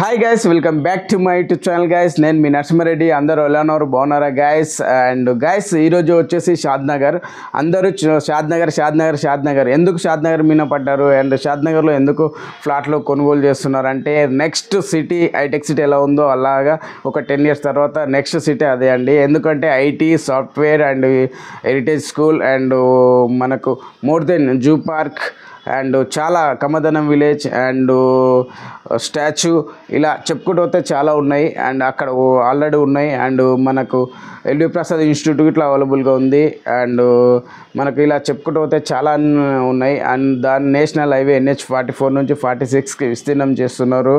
Hi guys, welcome back to my YouTube channel guys. నేను మీ నరసింహారెడ్డి. అందరూ ఎలా ఉన్నారు, బాగున్నారా గైస్? అండ్ గైస్, ఈరోజు వచ్చేసి షాద్నగర్. అందరూ షాద్నగర్ ఎందుకు షాద్నగర్ మీద పడ్డారు అండ్ షాద్నగర్లో ఎందుకు ఫ్లాట్లు కొనుగోలు చేస్తున్నారు అంటే, నెక్స్ట్ సిటీ హైటెక్ సిటీ ఎలా ఉందో అలాగా ఒక 10 years తర్వాత నెక్స్ట్ సిటీ అదే అండి. ఎందుకంటే IT, software and heritage school and మనకు more than zoo park and చాలా కమదనం విలేజ్ అండ్ స్టాచ్యూ ఇలా చెప్పుకుంటూ పోతే చాలా ఉన్నాయి. అండ్ అక్కడ ఆల్రెడీ ఉన్నాయి. అండ్ మనకు ఎల్వి ప్రసాద్ ఇన్స్టిట్యూట్ ఇట్లా అవైలబుల్గా ఉంది. అండ్ మనకు ఇలా చెప్పుకుంటూ పోతే చాలా ఉన్నాయి. అండ్ దాని నేషనల్ హైవే NH44 నుంచి 46కి విస్తీర్ణం చేస్తున్నారు.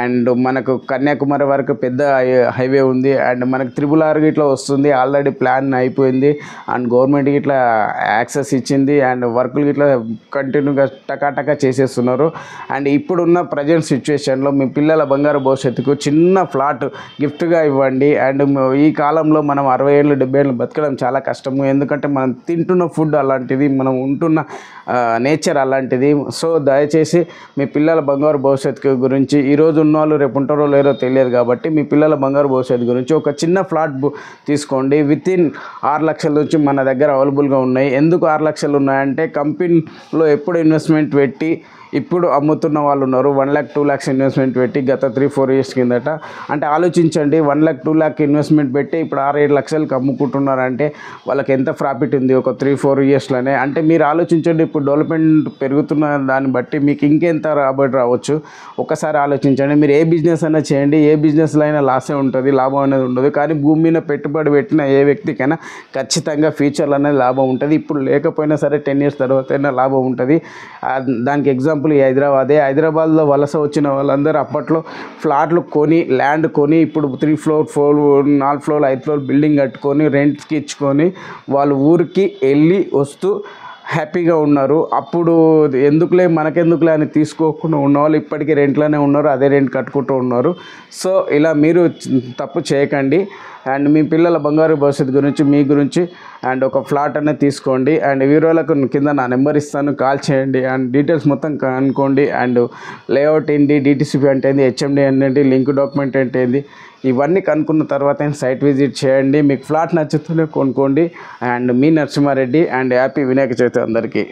అండ్ మనకు కన్యాకుమారి వరకు పెద్ద హైవే ఉంది. అండ్ మనకు RRR ఇట్లా వస్తుంది, ఆల్రెడీ ప్లాన్ అయిపోయింది. అండ్ గవర్నమెంట్కి ఇట్లా యాక్సెస్ ఇచ్చింది. అండ్ వర్కులు ఇట్లా కంటిన్యూగా టకాటకా చేసేస్తున్నారు. అండ్ ఇప్పుడున్న ప్రజెంట్ సిచ్యువేషన్లో మీ పిల్లల బంగారు భవిష్యత్తుకు చిన్న ఫ్లాట్ గిఫ్ట్గా ఇవ్వండి. అండ్ ఈ కాలంలో మనం 60 ఏళ్ళు 70 ఏళ్ళు బతకడం చాలా కష్టము. ఎందుకంటే మనం తింటున్న ఫుడ్ అలాంటిది, మనం ఉంటున్న నేచర్ అలాంటిది. సో దయచేసి మీ పిల్లల బంగారు భవిష్యత్తు గురించి, ఈరోజు ఉన్నవాళ్ళు రేపు ఉంటారో లేరో తెలియదు కాబట్టి, మీ పిల్లల బంగారు భవిష్యత్తు గురించి ఒక చిన్న ఫ్లాట్ తీసుకోండి. వితిన్ 6 లక్షల నుంచి మన దగ్గర అవైలబుల్గా ఉన్నాయి. ఎందుకు 6 లక్షలు ఉన్నాయంటే, కంపెనీలో ఎప్పుడు ఇన్వెస్ట్మెంట్ పెట్టి ఇప్పుడు అమ్ముతున్న వాళ్ళు ఉన్నారు. 1 lakh 2 lakhs ఇన్వెస్ట్మెంట్ పెట్టి గత 3-4 years కిందట. అంటే ఆలోచించండి, 1 lakh 2 lakh ఇన్వెస్ట్మెంట్ పెట్టి ఇప్పుడు 6-7 లక్షలకు అమ్ముకుంటున్నారంటే వాళ్ళకి ఎంత ప్రాఫిట్ ఉంది ఒక 3-4 yearsలోనే. అంటే మీరు ఆలోచించండి, ఇప్పుడు డెవలప్మెంట్ పెరుగుతున్న దాన్ని బట్టి మీకు ఇంకెంత రాబడి రావచ్చు ఒకసారి ఆలోచించండి. మీరు ఏ బిజినెస్ అయినా చేయండి, ఏ బిజినెస్లో అయినా లాసే ఉంటుంది, లాభం అనేది ఉండదు. కానీ భూమి మీద పెట్టుబడి పెట్టిన ఏ వ్యక్తికైనా ఖచ్చితంగా ఫ్యూచర్లో అనేది లాభం ఉంటుంది. ఇప్పుడు లేకపోయినా సరే 10 years తర్వాత అయినా లాభం ఉంటుంది. దానికి ఎగ్జాంపుల్ ఈ హైదరాబాద్లో వలస వచ్చిన వాళ్ళందరూ అప్పట్లో ఫ్లాట్లు కొని, ల్యాండ్ కొని, ఇప్పుడు 3 floor 4 floor 5 floor బిల్డింగ్ కట్టుకొని రెంట్కి ఇచ్చుకొని వాళ్ళు ఊరికి వెళ్ళి వస్తూ హ్యాపీగా ఉన్నారు. అప్పుడు ఎందుకులే మనకెందుకులే అని తీసుకోకుండా ఉన్నవాళ్ళు ఇప్పటికీ రెంట్లోనే ఉన్నారు, అదే రెంట్ కట్టుకుంటూ ఉన్నారు. సో ఇలా మీరు తప్పు చేయకండి. అండ్ మీ పిల్లల బంగారు భవిష్యత్తు గురించి, మీ గురించి అండ్ ఒక ఫ్లాట్ అనేది తీసుకోండి. అండ్ వీడియోలకు కింద నా నెంబర్ ఇస్తాను, కాల్ చేయండి. అండ్ డీటెయిల్స్ మొత్తం కనుక్కోండి. అండ్ లేఅవుట్ ఏంటి, DTCP అంటే ఏంటి, HMD ఏంటి, లింక్ డాక్యుమెంట్ అంటే ఏంటి, ఇవన్నీ కనుక్కున్న తర్వాత సైట్ విజిట్ చేయండి. మీకు ఫ్లాట్ నచ్చుతూనే కొనుక్కోండి. అండ్ మీ నరసింహారెడ్డి. అండ్ హ్యాపీ వినాయక చవితి అందరికీ.